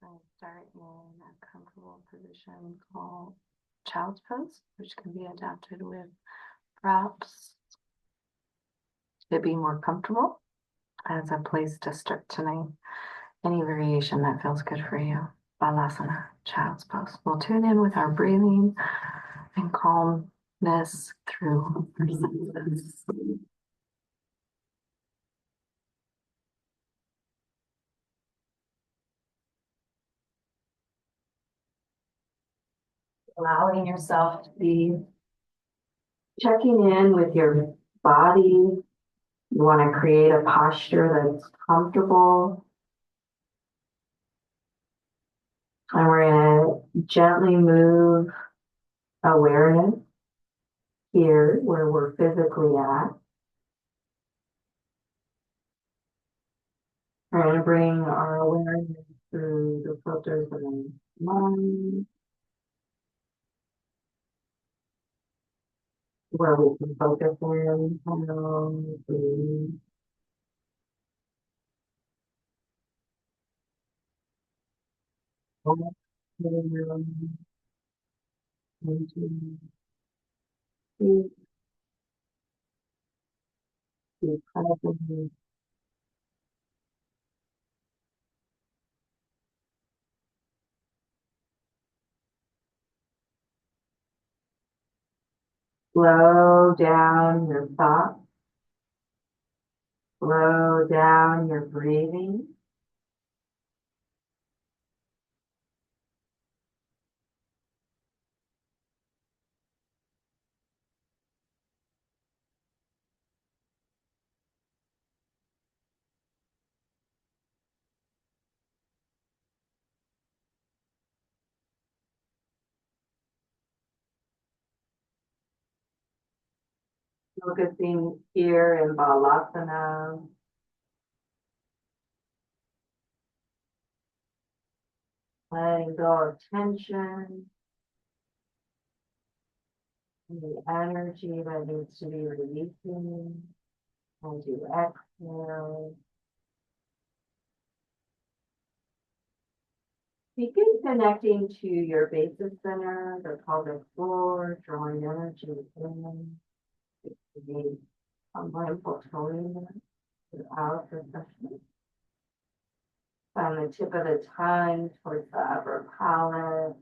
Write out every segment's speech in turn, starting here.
I'll start in a comfortable position called child's pose, which can be adapted with props to be more comfortable as a place to start tonight. Any variation that feels good for you. Balasana, child's pose. We'll tune in with our breathing and calmness through our senses. Allowing yourself to be checking in with your body. You want to create a posture that's comfortable. And we're going to gently move awareness here where we're physically at. We're going to bring our awareness through the filters of the mind, where we can focus in on the into the present. Slow down your thoughts, slow down your breathing. Focusing here in Balasana, letting go of tension, and the energy that needs to be releasing as you exhale. Begin connecting to your basis center, the pelvic floor, drawing energy in. Create a mindful toning throughout the session. From the tip of the tongue towards the upper palate.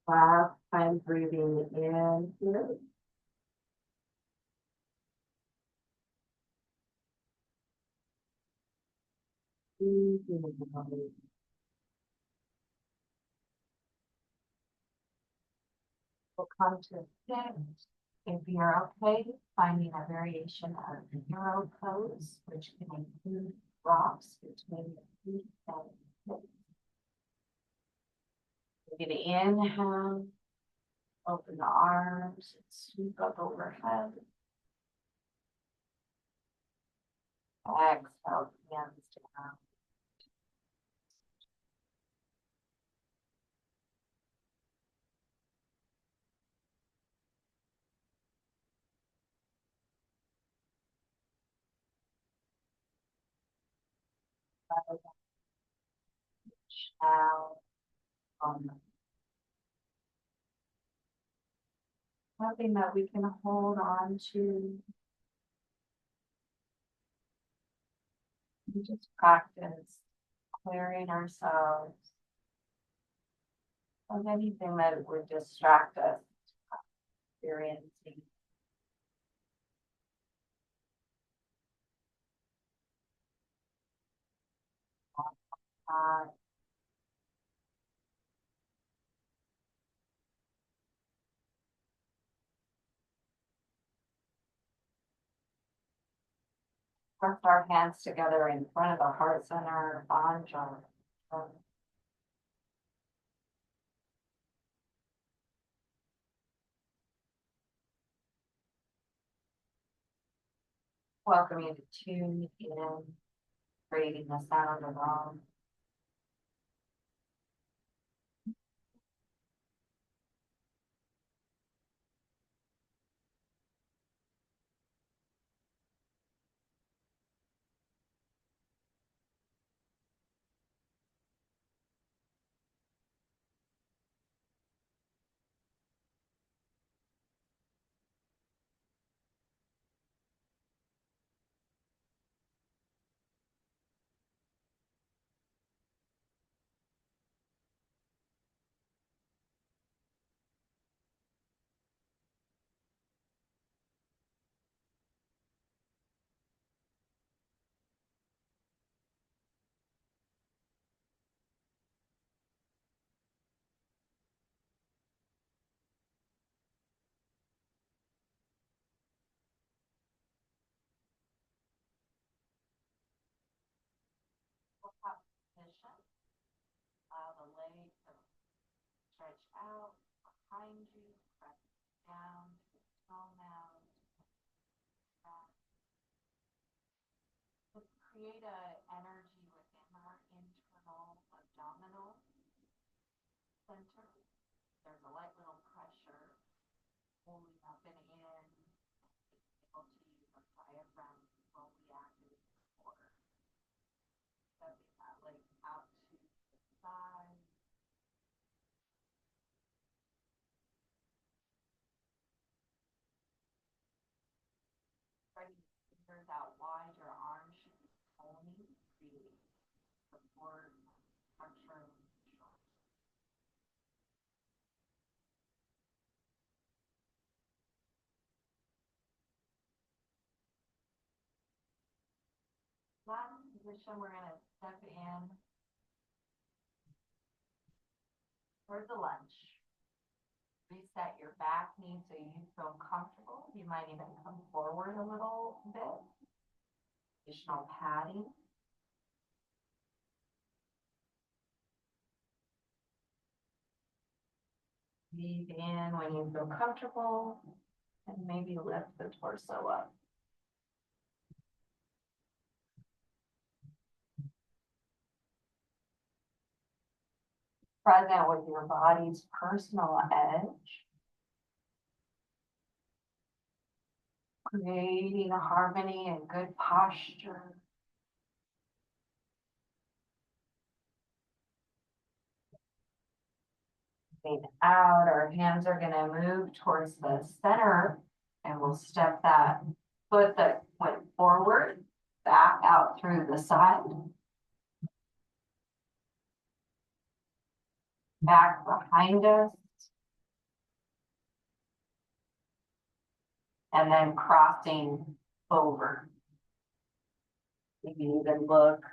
Last time breathing in here. We'll come to sit. If you're okay, finding a variation of the Euro pose, which can include rocks between the feet and the hips. We're going to inhale, open the arms, and sweep up overhead. Exhale, hands down. Out. Something that we can hold on to. We just practice clearing ourselves of anything that would distract us experiencing. Press our hands together in front of the heart center, Anjali. Welcome you to tune in, creating the sound of all. Position. The legs are stretched out behind you, press down to the toe mound. Let's create an energy within our internal abdominal center. There's a light little pressure pulling up and in, able to use the diaphragm when we activate the core. Stepping that leg out to the side. Spreading your fingers out wide, your arms should be pulling, creating support, structure. Last position, we're going to step in for the lunge. Reset your back knee so you feel comfortable. You might even come forward a little bit. Additional padding. Breathe in when you feel comfortable and maybe lift the torso up. Present with your body's personal edge. Creating a harmony and good posture. Out, our hands are going to move towards the center, and we'll step that foot that went forward back out through the side, back behind us, and then crossing over. You can even look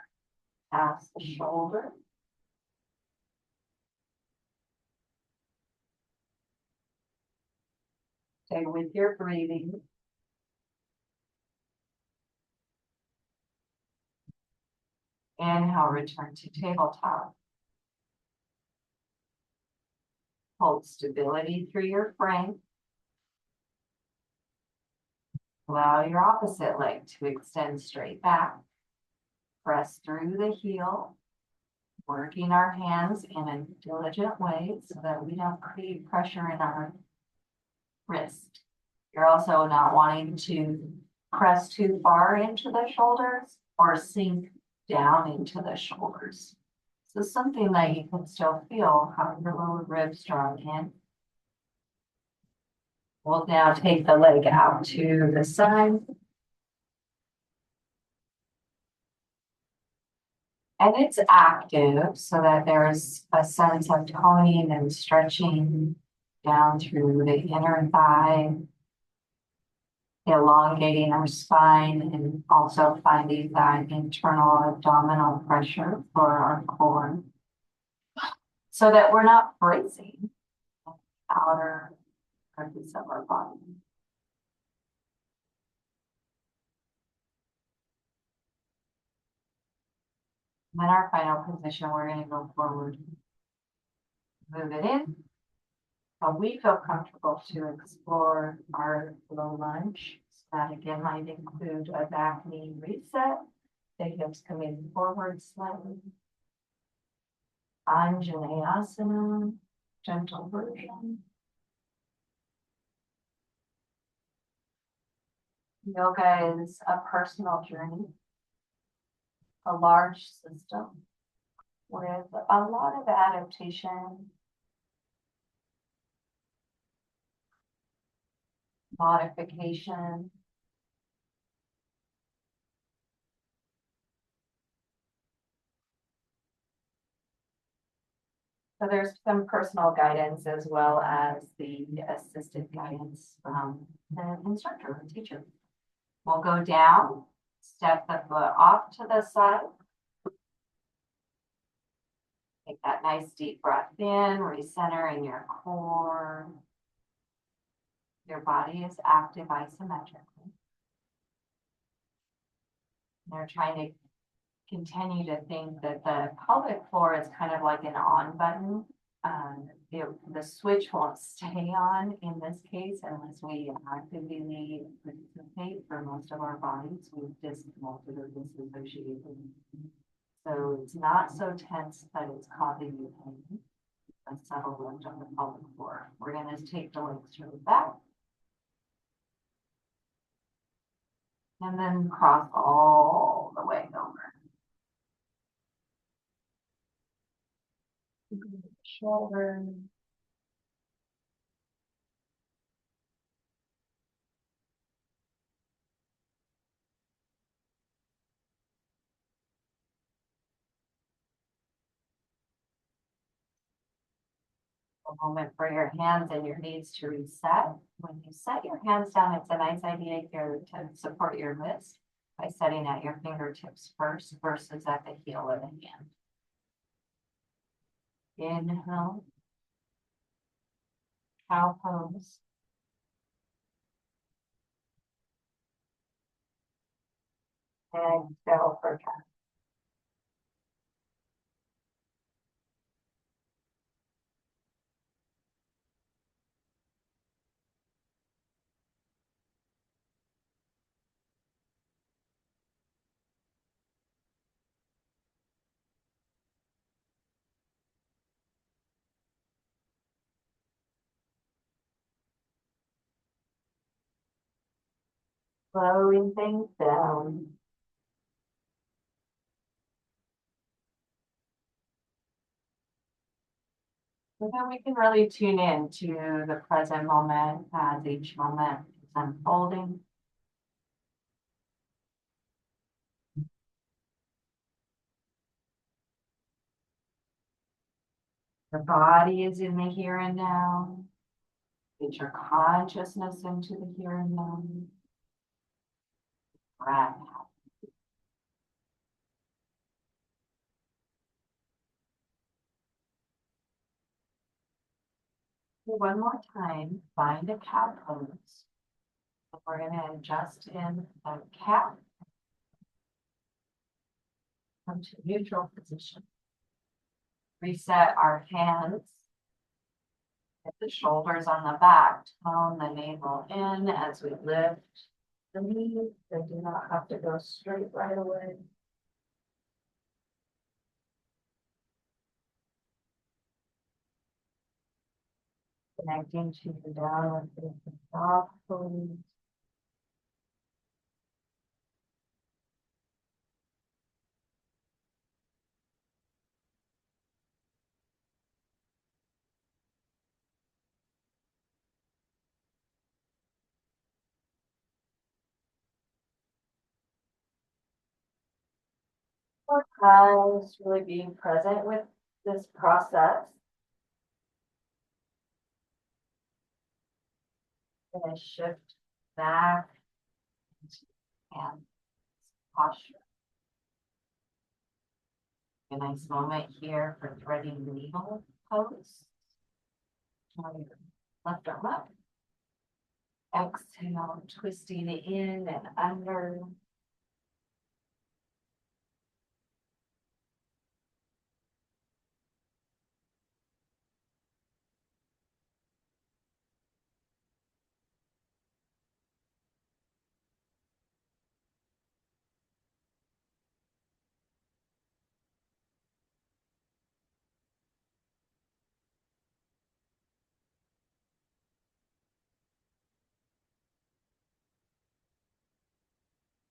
past the shoulder. Stay with your breathing. Inhale, return to tabletop. Hold stability through your frame. Allow your opposite leg to extend straight back. Press through the heel, working our hands in a diligent way so that we don't create pressure in our wrist. You're also not wanting to press too far into the shoulders or sink down into the shoulders. So something that you can still feel how your lower ribs draw in. We'll now take the leg out to the side. And it's active so that there's a sense of toning and stretching down through the inner thigh, elongating our spine, and also finding that internal abdominal pressure for our core so that we're not bracing the outer surface of our body. In our final position, we're going to go forward. Move it in. We feel comfortable to explore our low lunge. That again might include a back knee reset, the hips coming forward slightly. Anjaneyasana, gentle version. Yoga is a personal journey, a large system with a lot of adaptation, modification. So there's some personal guidance as well as the assisted guidance from the instructor or teacher. We'll go down, step the foot off to the side. Take that nice deep breath in, recenter in your core. Your body is active isometrically. They're trying to continue to think that the pelvic floor is kind of like an on button. The switch won't stay on in this case unless we actively participate. For most of our bodies, we've disconnected or disassociated. So it's not so tense that it's causing you pain. A subtle lift on the pelvic floor. We're going to take the legs to the back. And then cross all the way over. Shoulder. A moment for your hands and your knees to reset. When you set your hands down, it's a nice idea here to support your wrist by setting at your fingertips first versus at the heel of the hand. Inhale, cow pose. Exhale for cat. Slowing things down. So then we can really tune in to the present moment as each moment is unfolding. The body is in the here and now. Get your consciousness into the here and now. Breath. One more time, find a cat pose. We're going to adjust in the cat. Come to neutral position. Reset our hands. Get the shoulders on the back. Tone the navel in as we lift the knees. They do not have to go straight right away. Connecting to the downward facing dog pose. More times, really being present with this process. Going to shift back and posture. A nice moment here for threading the needle pose. Left arm up. Exhale, twisting it in and under.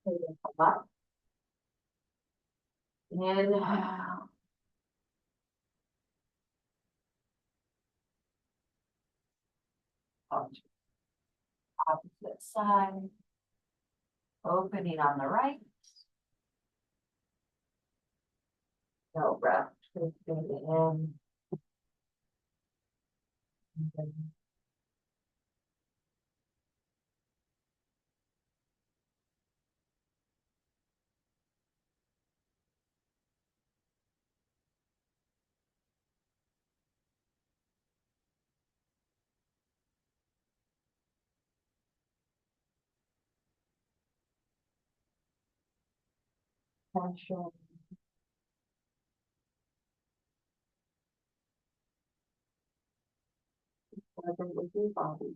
Come up. Inhale. Out to opposite side. Opening on the right. No breath. Twisting in. Tension. Present with your body.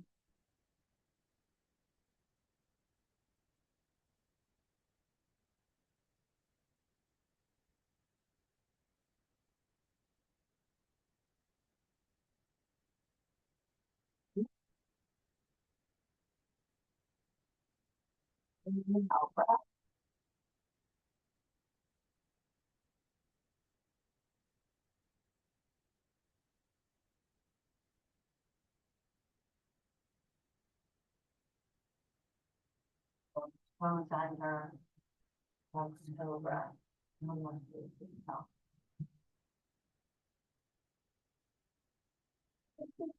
Inhale, breath. Close under. Exhale, breath. One more, inhale.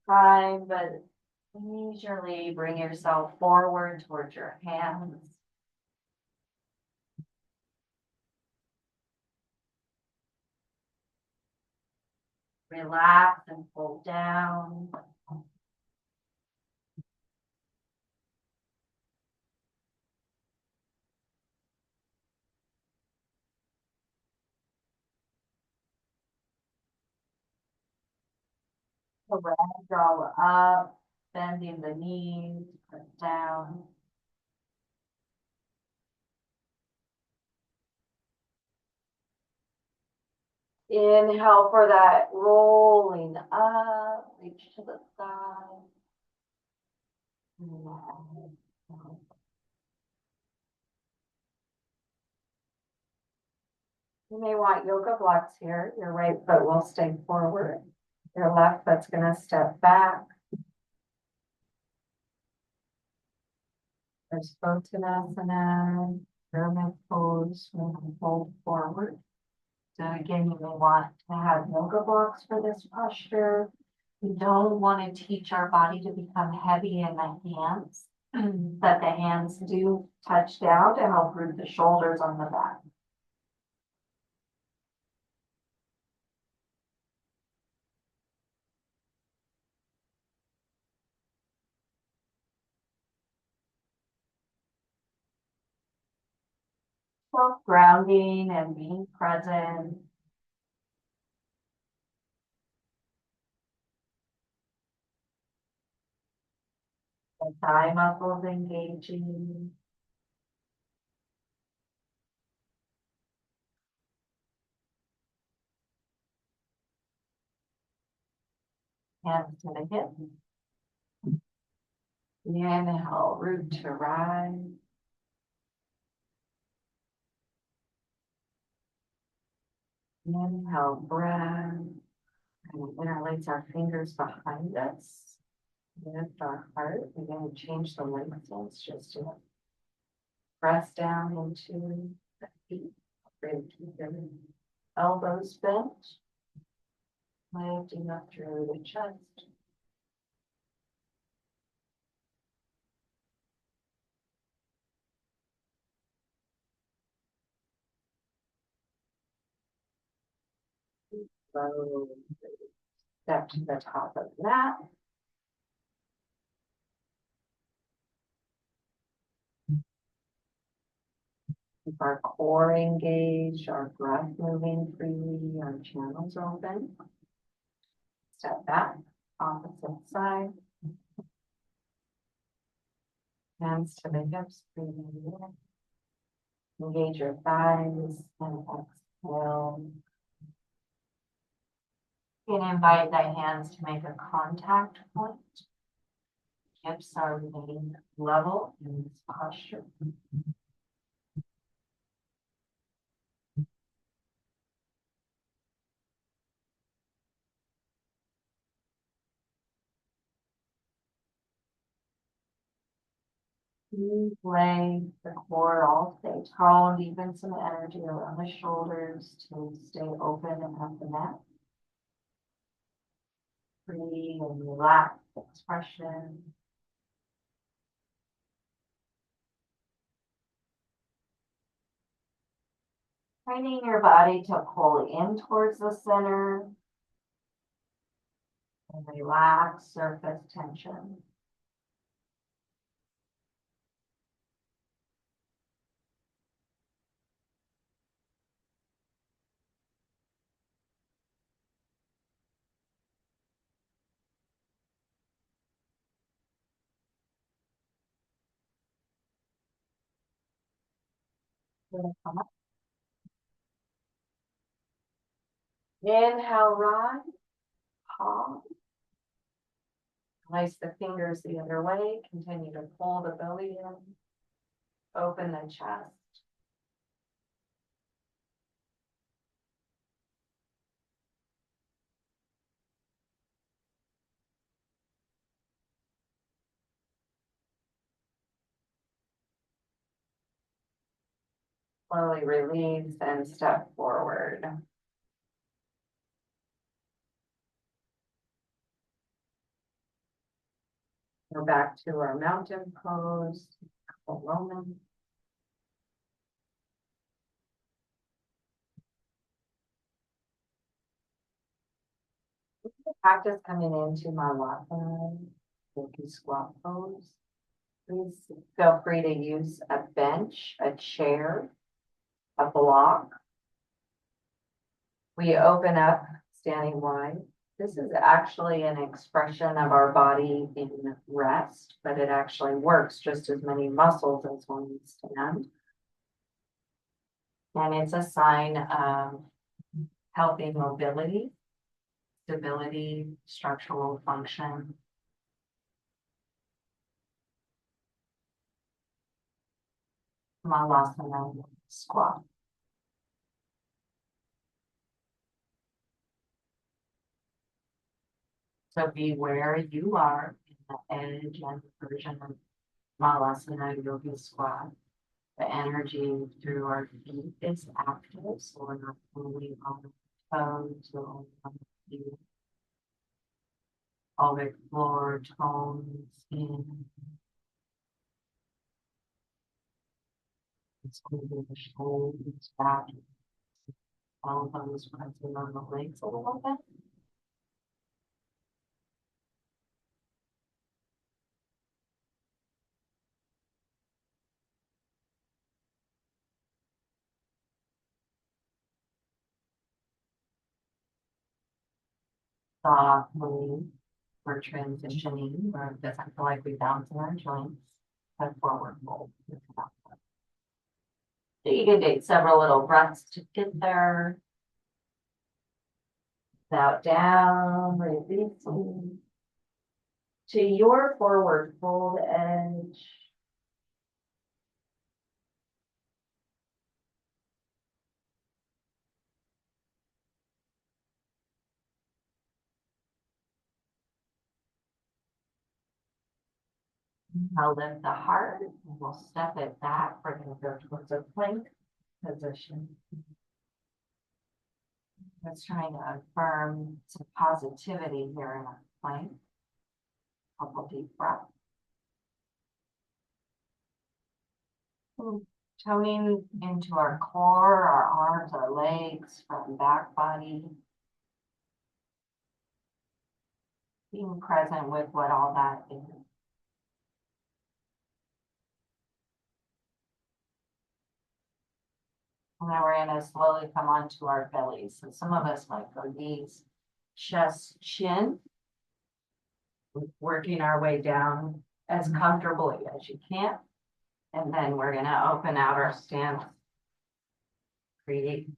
Fine, but leisurely bring yourself forward towards your hands. Relax and pull down. Ragdoll up, bending the knees, down. Inhale for that rolling up, reach to the side. You may want yoga blocks here. Your right foot will stay forward. Your left foot's going to step back. There's Uttanasana, pyramid pose, and hold forward. So again, you may want to have yoga blocks for this posture. We don't want to teach our body to become heavy in the hands, but the hands do touch down to help root the shoulders on the back. Self-grounding and being present. The thigh muscles engaging. Hands to the hips. Inhale, root to rise. Inhale, breath. And interlace our fingers behind us. Lift our heart. We're going to change the leg stance just to press down into the feet. Really keep your elbows bent. Lifting up through the chest. Slowly step to the top of the mat. Keep our core engaged, our breath moving freely, our channels open. Step back, opposite side. Hands to the hips, breathing in. Engage your thighs and exhale. You can invite the hands to make a contact point. Hips are remaining level in this posture. These legs, the core all stay toned, even some energy around the shoulders to stay open and have the neck. Free and relaxed expression. Training your body to pull in towards the center and relax surface tension. Gonna come up. Inhale, rise, pause. Place the fingers the other way. Continue to pull the belly in. Open the chest. Slowly release and step forward. We're back to our mountain pose. Couple moments. Practice coming into my yogi squat pose. Please feel free to use a bench, a chair, a block. We open up standing wide. This is actually an expression of our body in rest, but it actually works just as many muscles as when we stand. And it's a sign of healthy mobility, stability, structural function. Malasana squat. So be where you are in the edge and version of Malasana yogi squat. The energy through our feet is active, so we're not only on the toes or on the feet. Pelvic floor, tones, skin. It's moving the shoulders back. Elbows pressing on the legs a little bit. Softly, we're transitioning, or it doesn't feel like we bounce in our joints, head forward fold. So you can take several little breaths to get there. Out, down, releasing. To your forward fold edge. Now lift the heart, and we'll step it back. We're going to go towards a plank position. Let's try to affirm some positivity here in our plank. Couple deep breaths. Toning into our core, our arms, our legs, front and back body. Being present with what all that is. And then we're going to slowly come onto our bellies. So some of us might go knees, chest, chin. Working our way down as comfortably as you can. And then we're going to open out our stance. Create.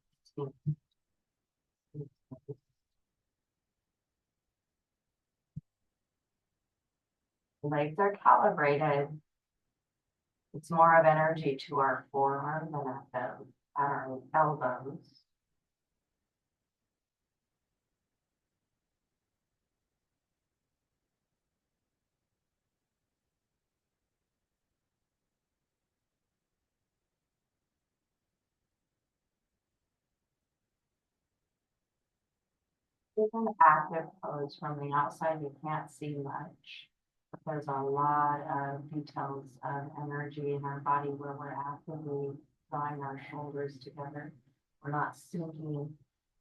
Legs are calibrated. It's more of energy to our forearm than at our elbows. It's an active pose. From the outside, you can't see much. But there's a lot of details of energy in our body where we're actively drawing our shoulders together. We're not sinking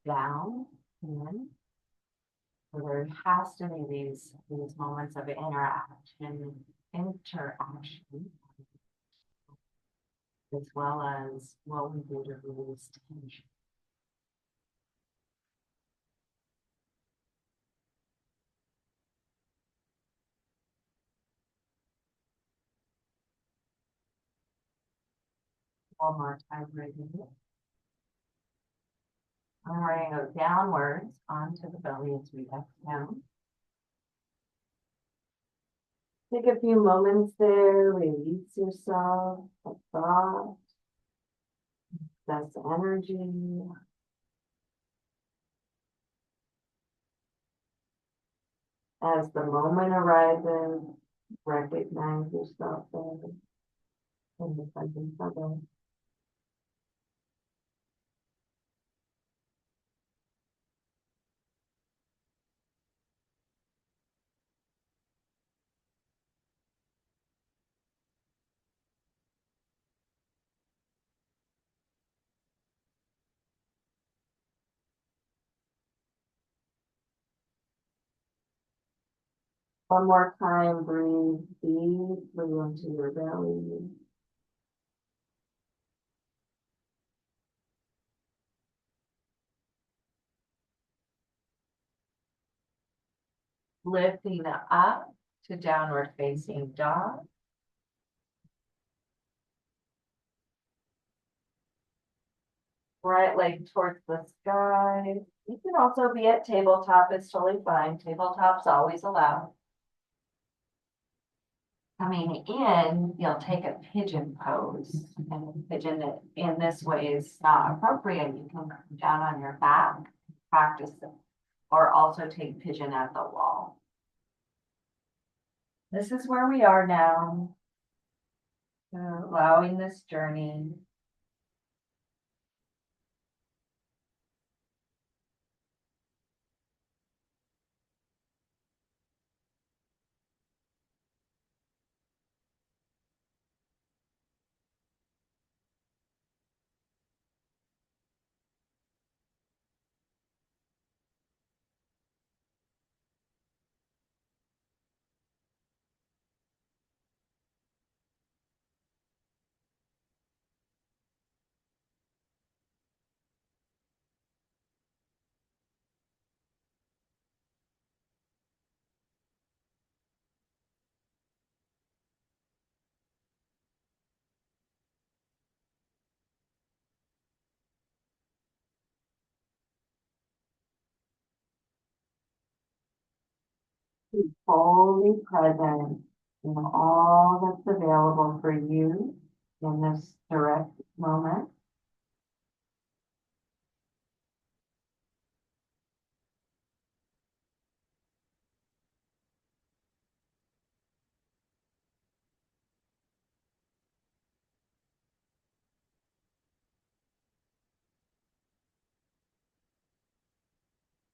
down in. So there has to be these moments of interaction, as well as what we do to release tension. One more time, breathing. And we're going to go downwards onto the belly as we exhale. Take a few moments there, release yourself, a thought, that's energy. As the moment arises, recognize yourself there in the presence of it. One more time, breathe deeply into your belly. Lifting up to downward facing dog. Right leg towards the sky. You can also be at tabletop, it's totally fine. Tabletop's always allowed. Coming in, you'll take a pigeon pose. And pigeon in this way is not appropriate. You can come down on your back, practice it, or also take pigeon at the wall. This is where we are now. Allowing this journey. Be fully present in all that's available for you in this direct moment.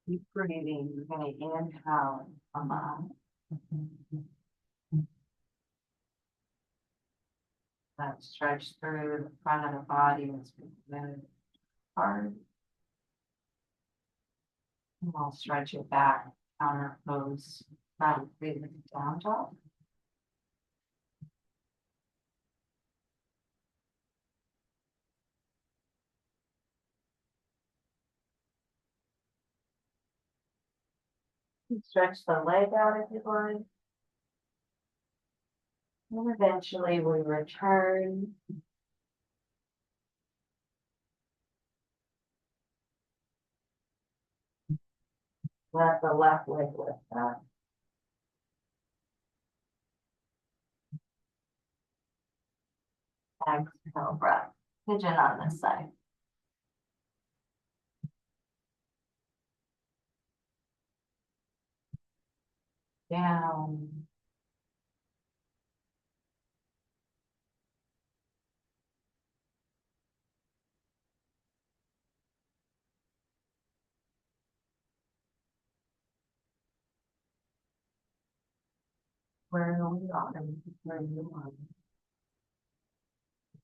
Keep breathing. You're going to inhale, come on. That stretch through the front of the body as we move hard. And we'll stretch it back, counter pose, front, breathing down dog. Stretch the leg out if you'd like. And eventually we return. Let the left leg lift up. Exhale, breath. Pigeon on this side. Down. where we are and where you are.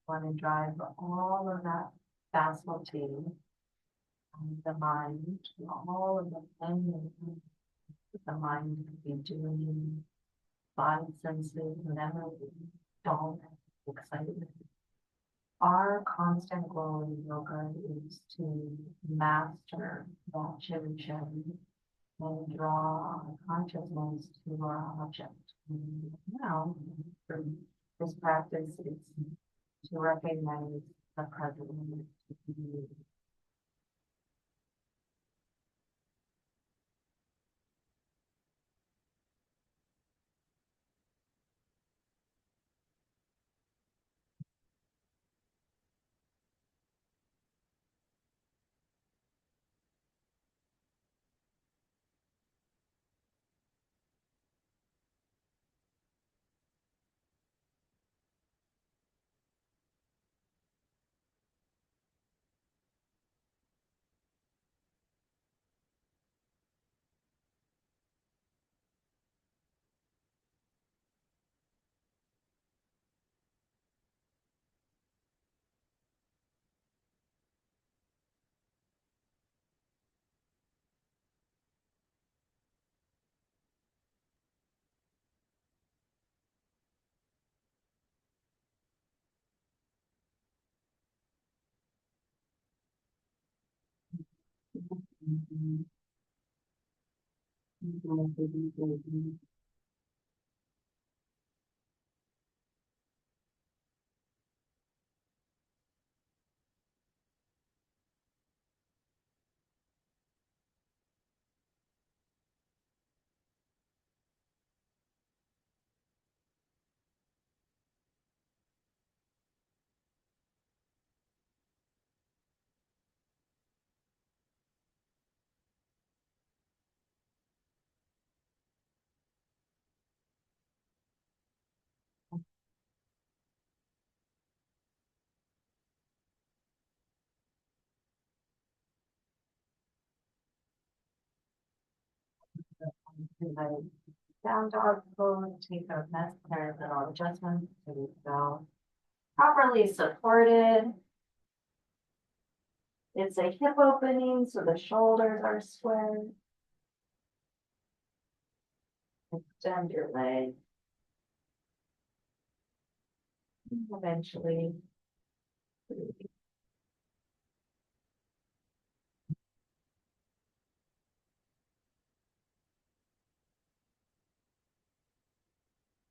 Want to drive all of that faculty and the mind, all of the things the mind could be doing, body senses, whatever, dull, excitement. Our constant goal in yoga is to master that chim and draw our consciousness to our object. And now, for this practice, it's to recognize the present moment. Down dog pose, take those necessary little adjustments so you feel properly supported. It's a hip opening, so the shoulders are squared. Extend your leg. Eventually,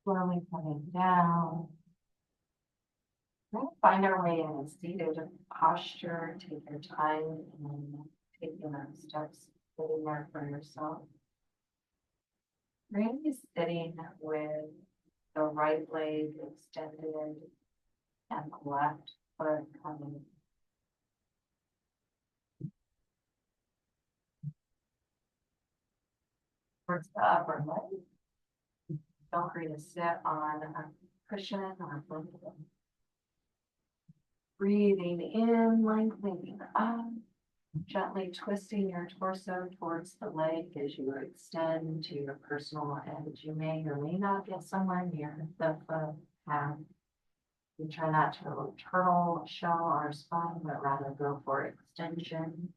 slowly coming down. We're gonna find our way in a seated posture. Take your time and taking those steps, sitting there for yourself. We're gonna be sitting with the right leg extended and the left foot coming towards the upper leg. Feel free to sit on a cushion or a blanket. Breathing in, lengthening up, gently twisting your torso towards the leg as you extend to your personal edge. You may or may not get somewhere near the foot half. We try not to turtle shell our spine, but rather go for extension.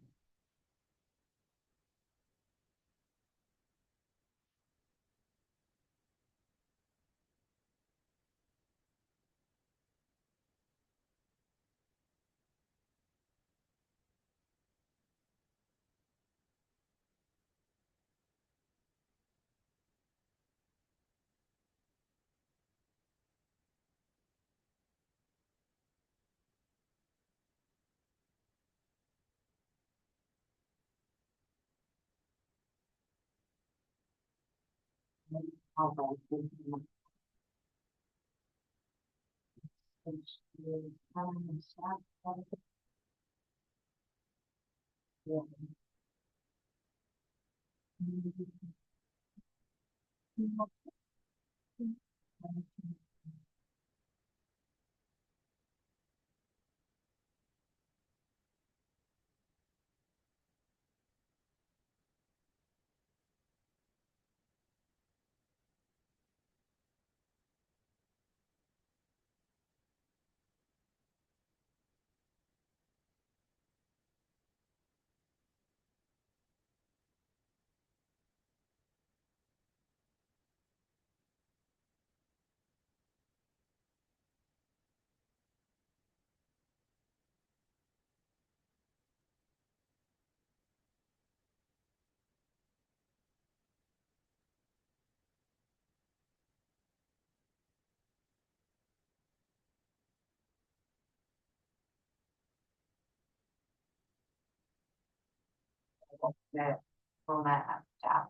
That will not have to have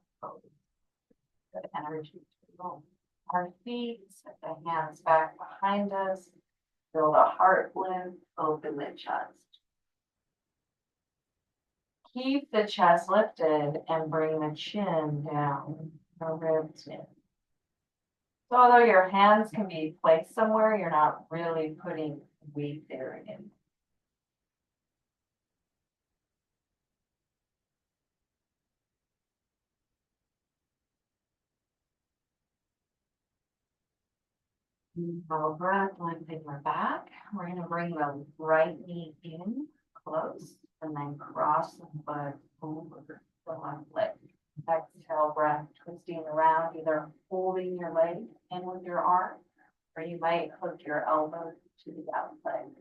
good energy to move. Our feet, set the hands back behind us, build a heart lift, open the chest. Keep the chest lifted and bring the chin down, the ribs in. So although your hands can be placed somewhere, you're not really putting weight there in. Inhale breath, lifting your back. We're going to bring the right knee in close and then cross the foot over the left leg. Exhale breath, twisting around, either holding your leg in with your arm, or you might hook your elbow to the outside.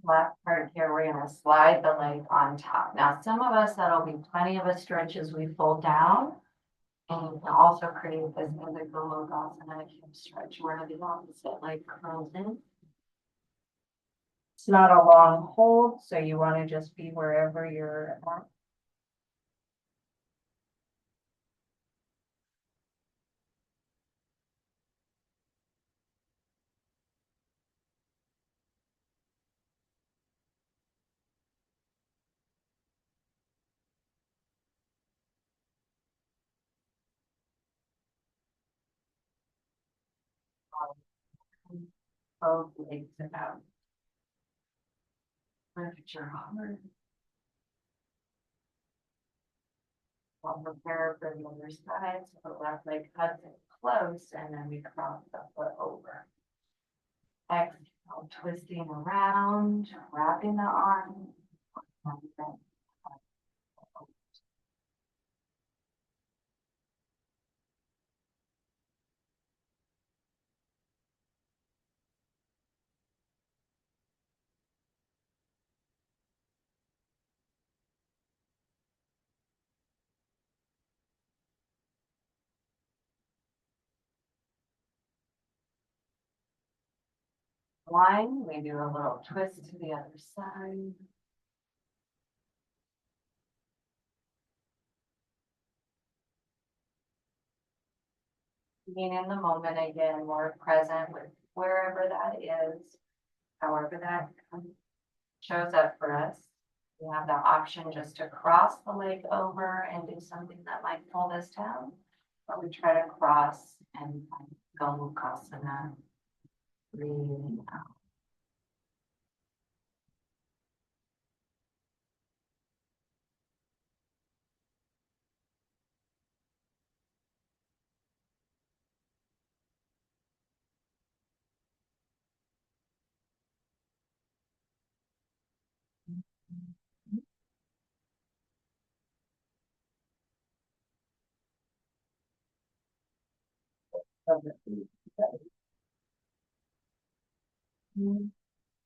Last part here, we're going to slide the leg on top. Now, some of us, that'll be plenty of a stretch as we fold down. And you can also create this indigo logasana hip stretch where the opposite leg curls in. It's not a long hold, so you want to just be wherever you're at. Both legs out. Lift your heart. We'll prepare for the other side. So the left leg cuts it close, and then we cross the foot over. Exhale, twisting around, wrapping the arm. Line, we do a little twist to the other side. Being in the moment again, more present with wherever that is, however that shows up for us. We have the option just to cross the leg over and do something that might pull this down, but we try to cross and go Mukasana, breathing out.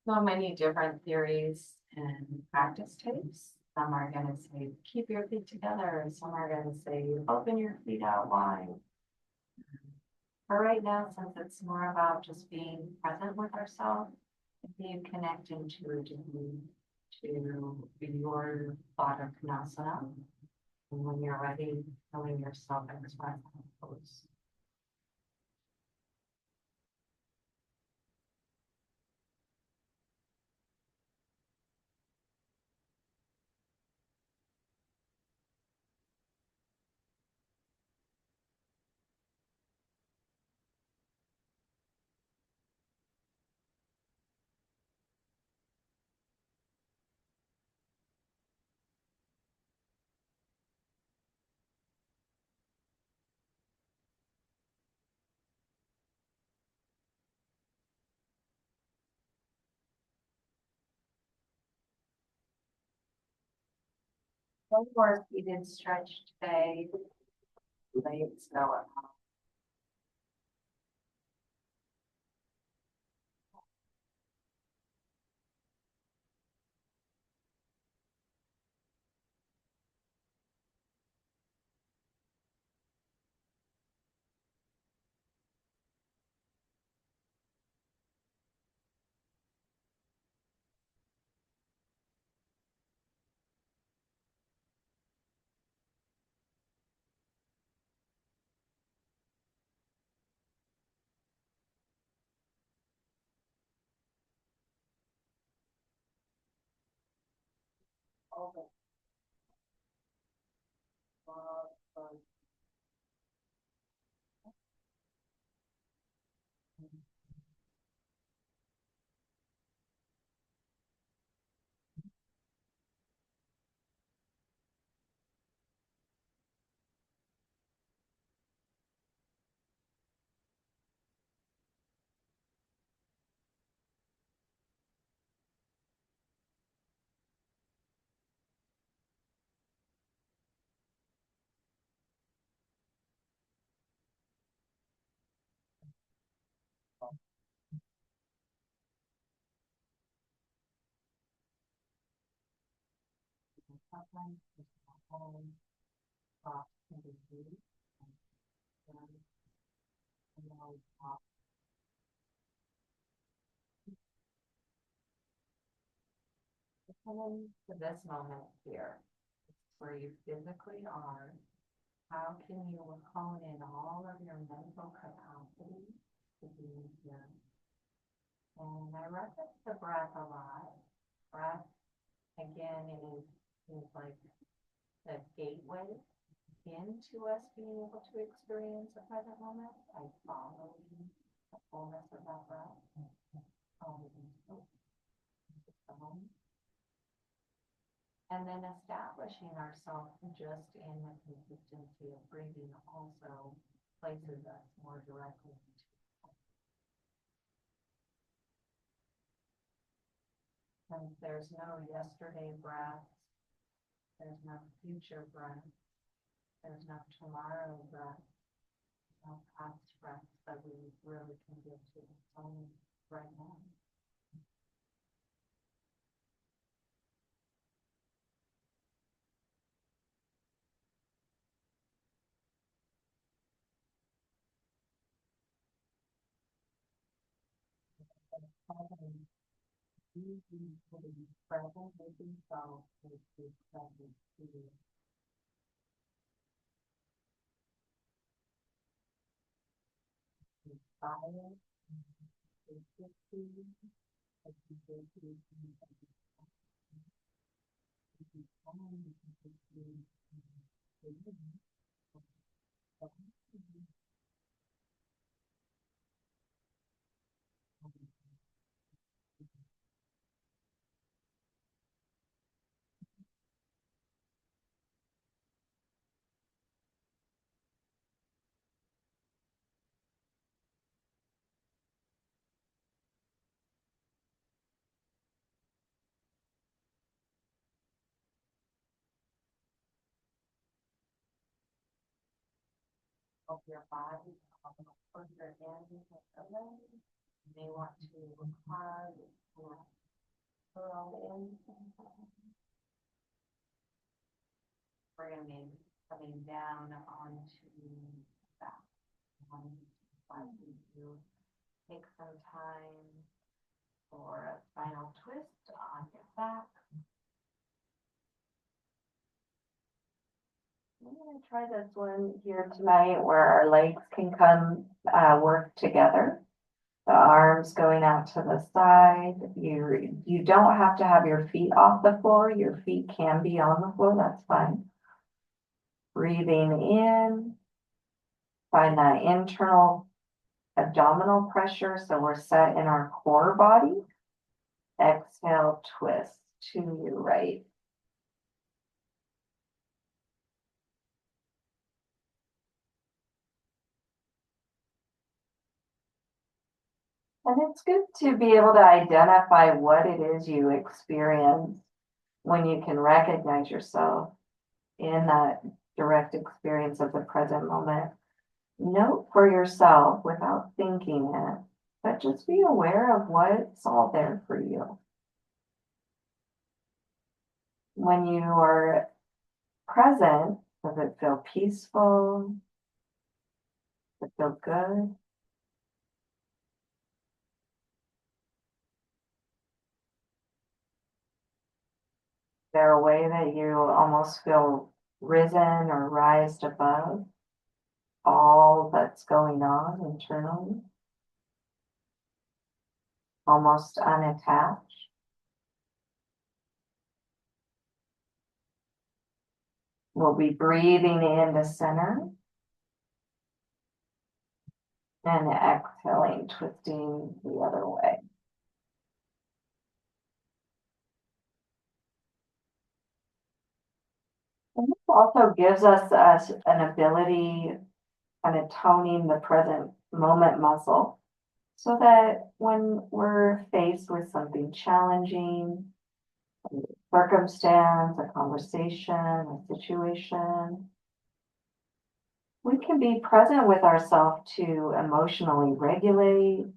So many different theories and practice tapes. Some are going to say, keep your feet together. Some are going to say, open your feet out wide. But right now, since it's more about just being present with ourselves, being connected intuitively to your Baddha Konasana, and when you're ready, feeling yourself express that pose. Of course, we did stretch today. Late snow at home. To this moment here, where you physically are, how can you hone in all of your mental capacity to be here? And I reference the breath a lot. Breath, again, is like the gateway into us being able to experience the present moment by following the fullness of that breath. And then establishing ourselves just in the consistency of breathing also places us more directly into. And there's no yesterday breath, there's no future breath, there's no tomorrow breath, no past breath that we really can give to. It's only right now. Present with yourself is present to you. Inspire, consistency, as you go through of your body, put your hands in the leg. You may want to hug or curl in. We're going to be coming down onto the back. You take some time for a final twist on your back. I'm going to try this one here tonight where our legs can come work together. The arms going out to the side. You don't have to have your feet off the floor. Your feet can be on the floor. That's fine. Breathing in. Find that internal abdominal pressure. So we're set in our core body. Exhale, twist to your right. And it's good to be able to identify what it is you experience when you can recognize yourself. in that direct experience of the present moment, note for yourself without thinking it, but just be aware of what's all there for you. When you are present, does it feel peaceful? Does it feel good? Is there a way that you almost feel risen or rised above all that's going on internally? Almost unattached? We'll be breathing into center and exhaling, twisting the other way. And this also gives us an ability, kind of toning the present moment muscle, so that when we're faced with something challenging, a circumstance, a conversation, a situation, we can be present with ourselves to emotionally regulate,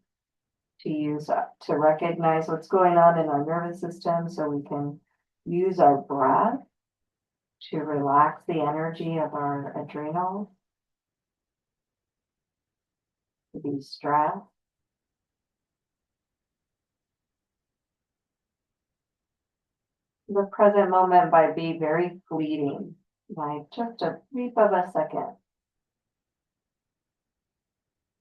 to use, to recognize what's going on in our nervous system so we can use our breath to relax the energy of our adrenals, to be stressed. The present moment might be very fleeting, like just a brief of a second.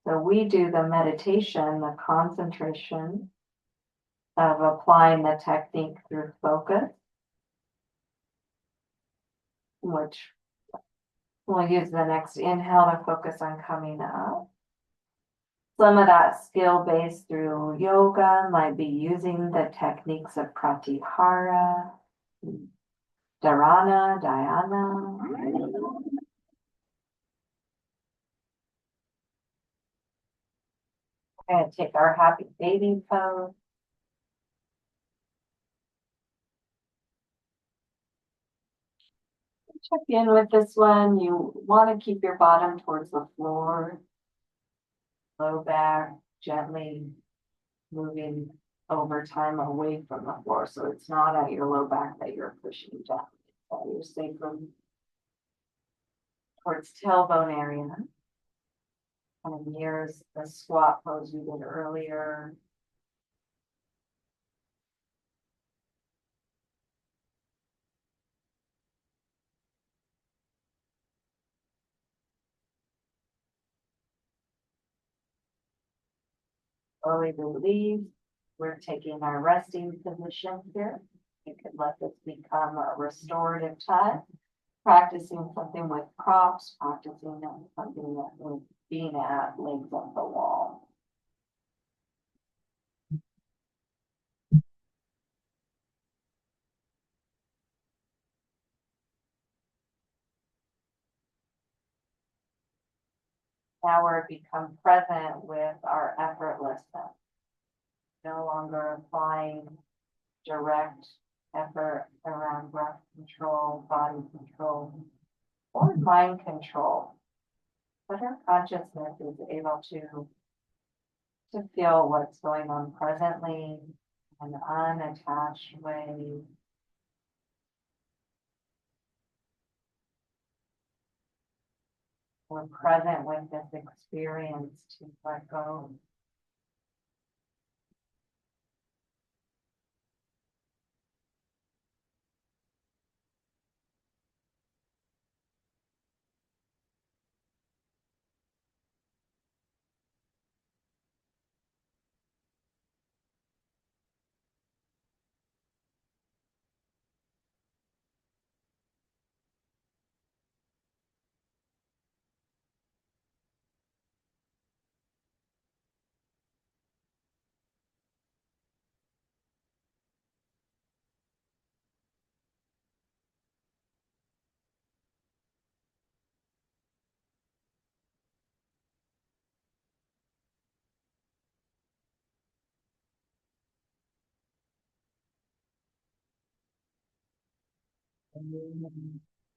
So we do the meditation, the concentration of applying the technique through focus, which we'll use the next inhale to focus on coming up. Some of that skill based through yoga might be using the techniques of pratyahara, dhyana. We're going to take our happy baby pose. Check in with this one. You want to keep your bottom towards the floor, low back, gently moving over time away from the floor. So it's not at your low back that you're pushing down. It's at your sacrum towards tailbone area. Kind of mirrors the squat pose we did earlier. Slowly release. We're taking our resting position here. You could let this become a restorative time, practicing something with props, practicing something that with being at legs up the wall. Now we're become present with our effortlessness, no longer applying direct effort around breath control, body control, or mind control. But our consciousness is able to feel what's going on presently in an unattached way. We're present with this experience to let go.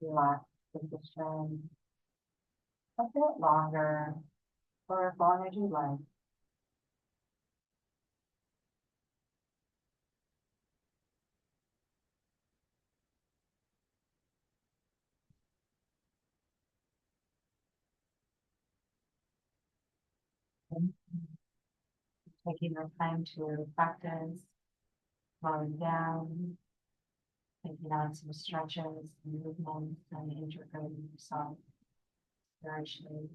Relax position a bit longer or as long as you like. Taking your time to practice slowing down, taking on some stretches, movements, and integrating yourself spiritually.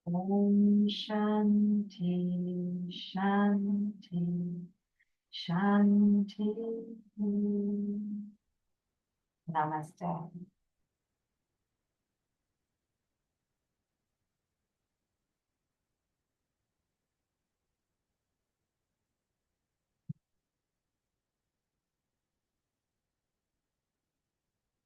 Om Shanti, Shanti, Shanti. Namaste.